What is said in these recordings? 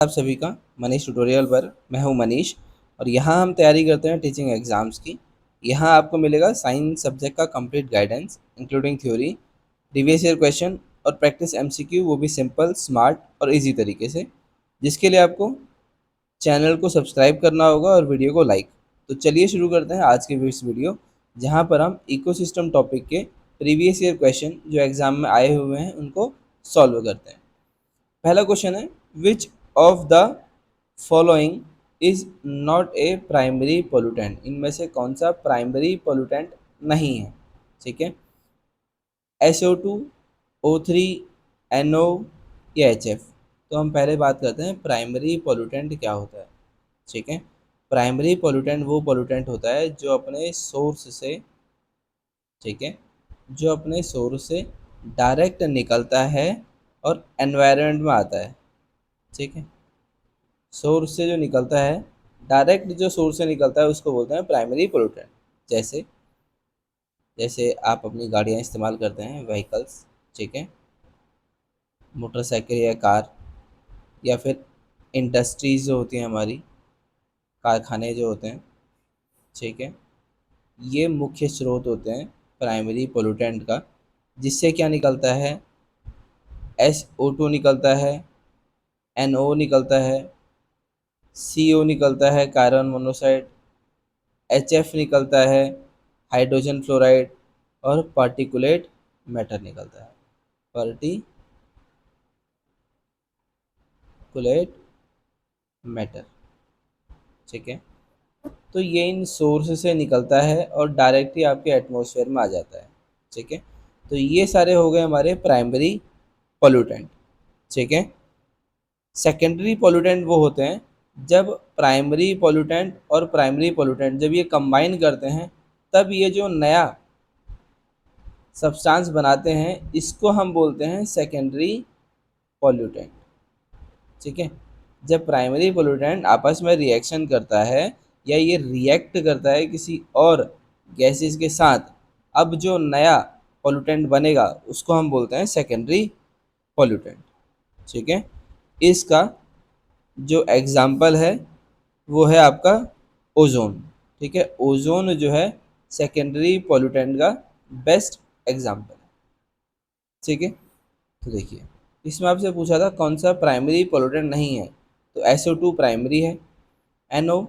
आप सभी का मनीष ट्यूटोरियल पर मैं हूं मनीष और यहां हम तैयारी करते हैं टीचिंग एग्जाम्स की। यहां आपको मिलेगा साइंस सब्जेक्ट का complete guidance including theory, previous year question और प्रैक्टिस एमसीक्यू, वो भी सिंपल, स्मार्ट और इजी तरीके से, जिसके लिए आपको चैनल को सब्सक्राइब करना होगा और वीडियो को लाइक। तो चलिए शुरू करते हैं आज की इस वीडियो, जहां पर हम इकोसिस्टम टॉपिक के प्रीवियस ईयर क्वेश्चन जो एग्जाम में आए हुए हैं उनको सॉल्व करते हैं। पहला क्वेश्चन है, which of the following is not a primary pollutant. इनमें से कौन सा प्राइमरी पोल्यूटेंट नहीं है? ठीक है, SO2, O3, NO या HF। तो हम पहले बात करते हैं प्राइमरी पोल्यूटेंट क्या होता है। ठीक है, प्राइमरी पोल्यूटेंट वो पोल्यूटेंट होता है जो अपने सोर्स से, ठीक है, जो अपने सोर्स से डायरेक्ट निकलता है और एनवायरनमेंट में आता है। ठीक है, सोर्स से जो निकलता है, डायरेक्ट जो सोर्स से निकलता है उसको बोलते हैं प्राइमरी पोल्यूटेंट। जैसे जैसे आप अपनी गाड़ियाँ इस्तेमाल करते हैं, व्हीकल्स, ठीक है, मोटरसाइकिल या कार, या फिर इंडस्ट्रीज जो होती हैं हमारी, कारखाने जो होते हैं, ठीक है, ये मुख्य स्रोत होते हैं प्राइमरी पोल्यूटेंट का। जिससे क्या निकलता है? SO2 निकलता है, NO निकलता है, CO निकलता है, कार्बन मोनोऑक्साइड, HF निकलता है, हाइड्रोजन फ्लोराइड, और पार्टिकुलेट मैटर निकलता है, पार्टिकुलेट मैटर। ठीक है, तो ये इन सोर्स से निकलता है और डायरेक्टली आपके एटमॉस्फेयर में आ जाता है। ठीक है, तो ये सारे हो गए हमारे प्राइमरी पोल्यूटेंट। ठीक है, सेकेंडरी पोल्यूटेंट वो होते हैं जब प्राइमरी पोल्यूटेंट और प्राइमरी पोल्यूटेंट जब ये कंबाइन करते हैं, तब ये जो नया सब्सटेंस बनाते हैं इसको हम बोलते हैं सेकेंडरी पोल्यूटेंट। ठीक है, जब प्राइमरी पोल्यूटेंट आपस में रिएक्शन करता है या ये रिएक्ट करता है किसी और गैसेस के साथ, अब जो नया पोल्यूटेंट बनेगा उसको हम बोलते हैं सेकेंडरी पोल्यूटेंट। ठीक है, इसका जो एग्जाम्पल है वो है आपका ओजोन। ठीक है, ओजोन जो है सेकेंडरी पोल्यूटेंट का बेस्ट एग्जाम्पल है। ठीक है, तो देखिए, इसमें आपसे पूछा था कौन सा प्राइमरी पोल्यूटेंट नहीं है, तो SO2 प्राइमरी है, NO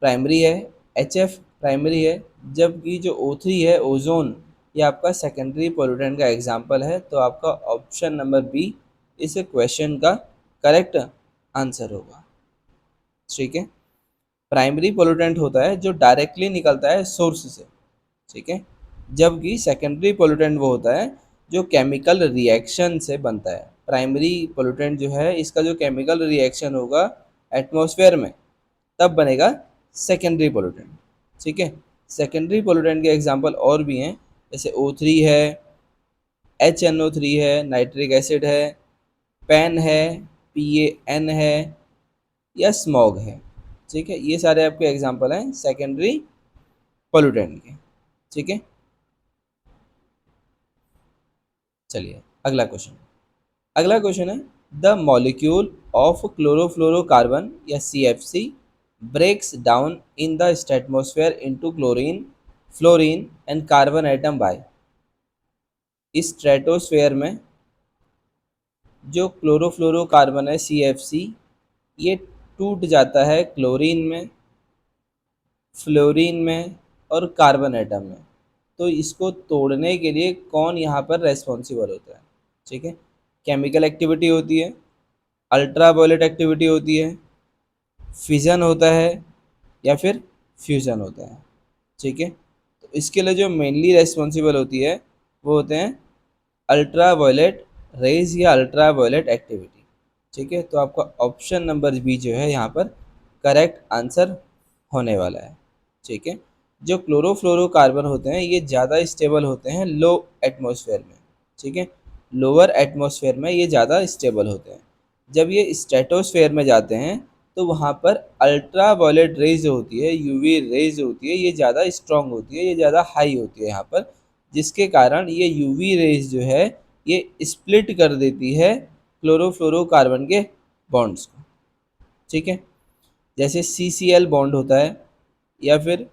प्राइमरी है, HF प्राइमरी है, जबकि जो O3 है, ओजोन, ये आपका सेकेंडरी पोल्यूटेंट का एग्जाम्पल है। तो आपका ऑप्शन नंबर बी इस क्वेश्चन का करेक्ट आंसर होगा। ठीक है, प्राइमरी पोल्यूटेंट होता है जो डायरेक्टली निकलता है सोर्स से। ठीक है, जबकि सेकेंडरी पोल्यूटेंट वो होता है जो केमिकल रिएक्शन से बनता है। प्राइमरी पोल्यूटेंट जो है इसका जो केमिकल रिएक्शन होगा एटमॉस्फेयर में, तब बनेगा सेकेंडरी पोल्यूटेंट। ठीक है, सेकेंडरी पोल्यूटेंट के एग्जांपल और भी हैं, जैसे O3 है, HNO3 है, नाइट्रिक एसिड है, पेन है, PAN है, या स्मॉग है। ठीक है, ये सारे आपके एग्जांपल हैं सेकेंडरी पोल्यूटेंट के। ठीक है, चलिए अगला क्वेश्चन है, द मॉलिक्यूल ऑफ क्लोरोफ्लोरोकार्बन या CFC breaks down in the atmosphere into chlorine, fluorine and carbon atom by. इस स्ट्रेटोस्फेयर में जो क्लोरोफ्लोरोकार्बन है CFC, ये टूट जाता है क्लोरीन में, फ्लोरीन में और कार्बन एटम में। तो इसको तोड़ने के लिए कौन यहाँ पर रेस्पॉन्सिबल होता है? ठीक है, केमिकल एक्टिविटी होती है, अल्ट्रावायलेट एक्टिविटी होती है, फिजन होता है, या फिर फ्यूज़न होता है। ठीक है, तो इसके लिए जो मेनली रेस्पॉन्सिबल होती है वो होते हैं अल्ट्रावायलेट रेज या अल्ट्रावायलेट एक्टिविटी। ठीक है, तो आपका ऑप्शन नंबर बी जो है यहाँ पर करेक्ट आंसर होने वाला है। ठीक है, जो क्लोरोफ्लोरोकार्बन होते हैं ये ज़्यादा स्टेबल होते हैं लो एटमॉस्फेयर में। ठीक है, लोअर एटमॉस्फेयर में ये ज़्यादा स्टेबल होते हैं। जब ये स्ट्रेटोस्फेयर में जाते हैं तो वहाँ पर अल्ट्रा वायलेट रेज जो होती है, UV रेज होती है, ये ज़्यादा स्ट्रॉन्ग होती है, ये ज़्यादा हाई होती है यहाँ पर, जिसके कारण ये UV रेज जो है ये स्प्लिट कर देती है क्लोरोफ्लोरोकार्बन के बॉन्ड्स को। ठीक है। जैसे CCl बॉन्ड होता है या फिर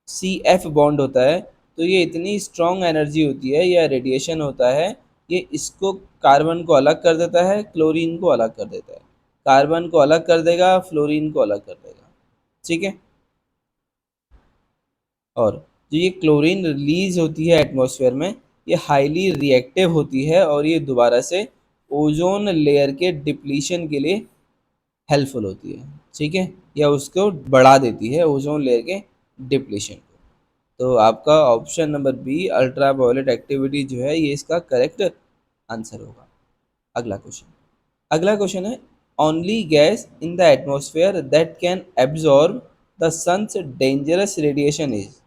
CF बॉन्ड होता है, तो ये इतनी स्ट्रॉन्ग एनर्जी होती है या रेडिएशन होता है, ये इसको कार्बन को अलग कर देता है, क्लोरीन को अलग कर देता है, कार्बन को अलग कर देगा, फ्लोरीन को अलग कर देगा। ठीक है। और जो ये क्लोरीन रिलीज होती है एटमॉस्फेयर में, ये हाईली रिएक्टिव होती है और ये दोबारा से ओजोन लेयर के डिप्लीशन के लिए हेल्पफुल होती है। ठीक है, या उसको बढ़ा देती है ओजोन लेयर के डिप्लीशन को। तो आपका option number B ultraviolet activity जो है ये इसका करेक्ट आंसर होगा। अगला क्वेश्चन, अगला क्वेश्चन है only gas in the atmosphere that can absorb the sun's dangerous radiation is.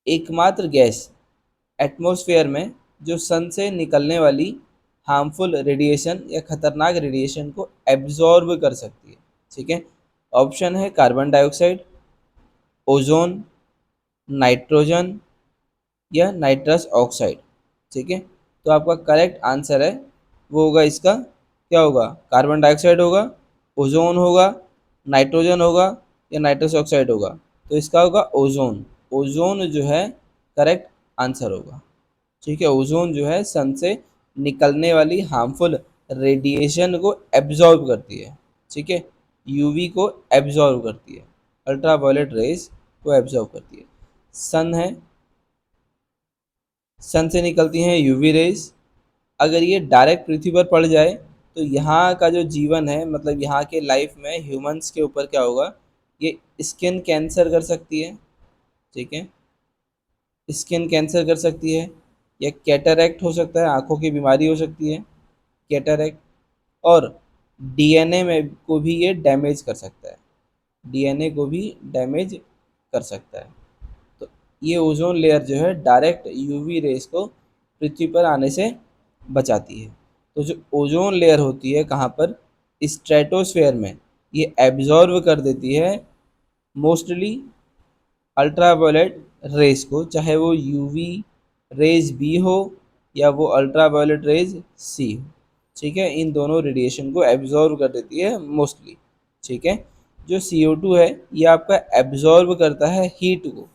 एकमात्र गैस एटमॉस्फेयर में जो सन से निकलने वाली हार्मफुल रेडिएशन या खतरनाक रेडिएशन को एब्जॉर्ब कर सकती है। ठीक है। ऑप्शन है कार्बन डाइऑक्साइड, ओजोन, नाइट्रोजन या नाइट्रस ऑक्साइड। ठीक है। तो आपका करेक्ट आंसर है वो होगा इसका, क्या होगा, कार्बन डाइऑक्साइड होगा, ओजोन होगा, नाइट्रोजन होगा या नाइट्रस ऑक्साइड होगा। तो इसका होगा ओजोन। ओजोन जो है करेक्ट आंसर होगा। ठीक है। ओजोन जो है सन से निकलने वाली हार्मफुल रेडिएशन को एब्जॉर्ब करती है। ठीक है। यूवी को एब्जॉर्ब करती है, अल्ट्रा वायलेट रेज को एब्जॉर्ब करती है। सन है, सन से निकलती हैं यूवी रेज। अगर ये डायरेक्ट पृथ्वी पर पड़ जाए तो यहाँ का जो जीवन है, मतलब यहाँ के लाइफ में ह्यूमंस के ऊपर क्या होगा, ये स्किन कैंसर कर सकती है। ठीक है, स्किन कैंसर कर सकती है, या कैटरैक्ट हो सकता है, आंखों की बीमारी हो सकती है कैटरैक्ट। और डीएनए में को भी ये डैमेज कर सकता है, डीएनए को भी डैमेज कर सकता है। तो ये ओजोन लेयर जो है डायरेक्ट यूवी रेस को पृथ्वी पर आने से बचाती है। तो जो ओजोन लेयर होती है कहाँ पर, स्ट्रेटोस्फेयर में, ये एब्जॉर्व कर देती है मोस्टली अल्ट्रावायलेट रेस को, चाहे वो यूवी रेज बी हो या वो अल्ट्रावायलेट रेज सी हो। ठीक है, इन दोनों रेडिएशन को एब्जॉर्व कर देती है मोस्टली। ठीक है। जो CO2 है ये आपका एब्जॉर्व करता है हीट को।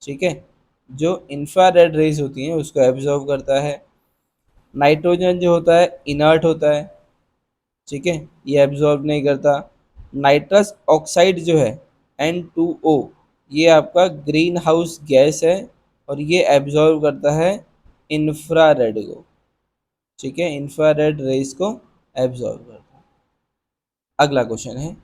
ठीक है, जो इंफ्रारेड रेज होती हैं उसको एब्जॉर्व करता है। नाइट्रोजन जो होता है इनर्ट होता है। ठीक है, ये एब्जॉर्ब नहीं करता। नाइट्रस ऑक्साइड जो है N2O, ये आपका ग्रीन हाउस गैस है और ये एब्जॉर्ब करता है इंफ्रारेड को। ठीक है, इंफ्रारेड रेज को एब्जॉर्ब करता है। अगला क्वेश्चन है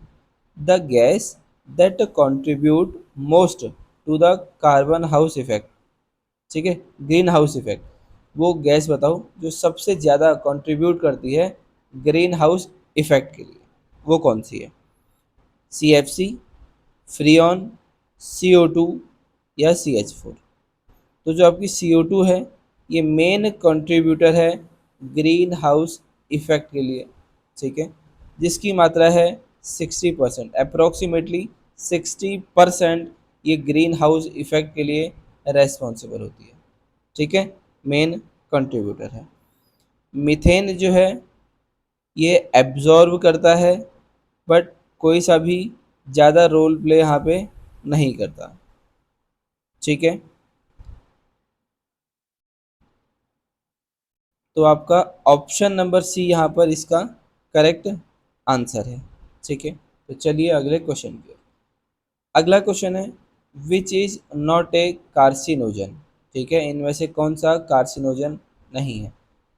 the gas that contribute most to the carbon house effect. ठीक है, ग्रीन हाउस इफेक्ट, वो गैस बताओ जो सबसे ज़्यादा कंट्रीब्यूट करती है ग्रीन हाउस इफेक्ट के लिए, वो कौन सी है। CFC, फ्रियॉन, CO2 या CH4। तो जो आपकी CO2 है ये मेन कंट्रीब्यूटर है ग्रीन हाउस इफेक्ट के लिए। ठीक है, जिसकी मात्रा है 60%, अप्रोक्सीमेटली 60% ये ग्रीन हाउस इफेक्ट के लिए रेस्पॉन्सिबल होती है। ठीक है, मेन कंट्रीब्यूटर है। मीथेन जो है ये एब्जॉर्ब करता है, बट कोई सा भी ज़्यादा रोल प्ले यहाँ पे नहीं करता। ठीक है, तो आपका ऑप्शन नंबर सी यहाँ पर इसका करेक्ट आंसर है। ठीक है, तो चलिए अगले क्वेश्चन की ओर। अगला क्वेश्चन है which is not a carcinogen. ठीक है, इनमें से कौन सा कार्सिनोजन नहीं है।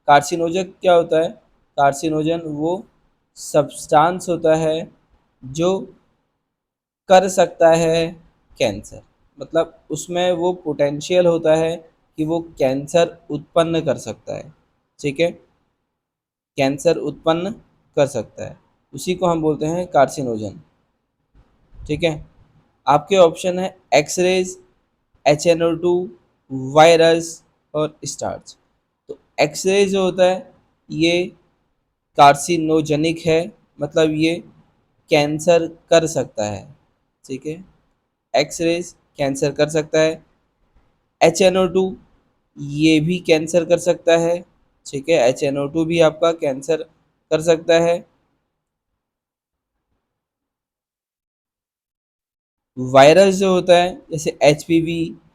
कार्सिनोजन क्या होता है, कार्सिनोजन वो सब्सटेंस होता है जो कर सकता है कैंसर, मतलब उसमें वो पोटेंशियल होता है कि वो कैंसर उत्पन्न कर सकता है। ठीक है, कैंसर उत्पन्न कर सकता है, उसी को हम बोलते हैं कार्सिनोजन। ठीक है, आपके ऑप्शन है एक्सरेज, HNO2, वायरस और स्टार्च। तो एक्सरे जो होता है ये कार्सिनोजेनिक है, मतलब ये कैंसर कर सकता है। ठीक है, एक्सरेज कैंसर कर सकता है। HNO2 ये भी कैंसर कर सकता है। ठीक है, HNO2 भी आपका कैंसर कर सकता है। वायरस जो होता है जैसे HPV,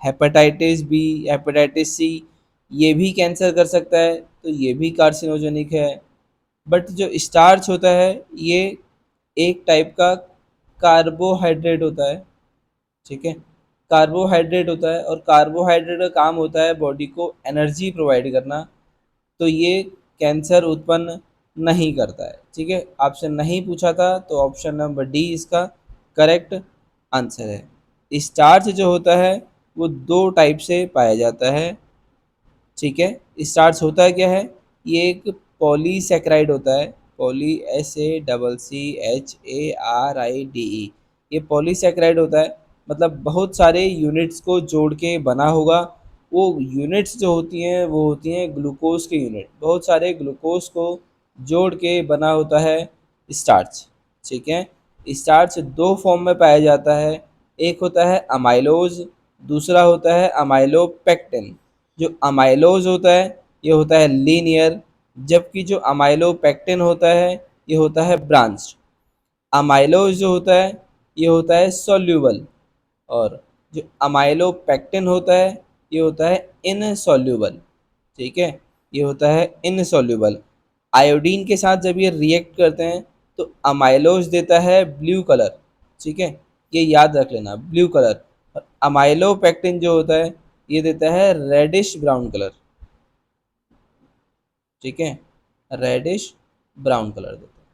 hepatitis B, hepatitis C, ये भी कैंसर कर सकता है, तो ये भी कार्सिनोजेनिक है। बट जो स्टार्च होता है ये एक टाइप का कार्बोहाइड्रेट होता है, ठीक है। कार्बोहाइड्रेट होता है और कार्बोहाइड्रेट का काम होता है बॉडी को एनर्जी प्रोवाइड करना, तो ये कैंसर उत्पन्न नहीं करता है, ठीक है। आपसे नहीं पूछा था तो ऑप्शन नंबर डी इसका करेक्ट आंसर है। स्टार्च जो होता है वो दो टाइप से पाया जाता है, ठीक है। स्टार्च होता क्या है, ये एक पॉलीसेकेराइड होता है, पॉली SACCHARIDE, ये पॉलीसेकेराइड होता है, मतलब बहुत सारे यूनिट्स को जोड़ के बना होगा। वो यूनिट्स जो होती हैं वो होती हैं ग्लूकोज के यूनिट, बहुत सारे ग्लूकोज को जोड़ के बना होता है स्टार्च, ठीक है। स्टार्च दो फॉर्म में पाया जाता है, एक होता है अमाइलोज, दूसरा होता है अमाइलोपेक्टिन। जो अमाइलोज होता है ये होता है लीनियर, जबकि जो अमाइलोपेक्टिन होता है ये होता है ब्रांच्ड। अमाइलोज जो होता है ये होता है सॉल्यूबल, और जो अमाइलोपेक्टिन होता है ये होता है इनसॉल्यूबल, ठीक है। ये होता है इनसॉल्यूबल। आयोडीन के साथ जब ये रिएक्ट करते हैं तो अमाइलोज देता है ब्लू कलर, ठीक है, ये याद रख लेना ब्लू कलर। और अमाइलोपेक्टिन जो होता है ये देता है रेडिश ब्राउन कलर, ठीक है, रेडिश ब्राउन कलर देता है।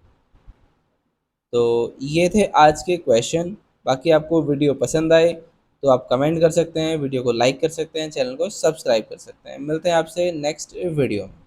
तो ये थे आज के क्वेश्चन। बाकी आपको वीडियो पसंद आए तो आप कमेंट कर सकते हैं, वीडियो को लाइक कर सकते हैं, चैनल को सब्सक्राइब कर सकते हैं। मिलते हैं आपसे नेक्स्ट वीडियो में।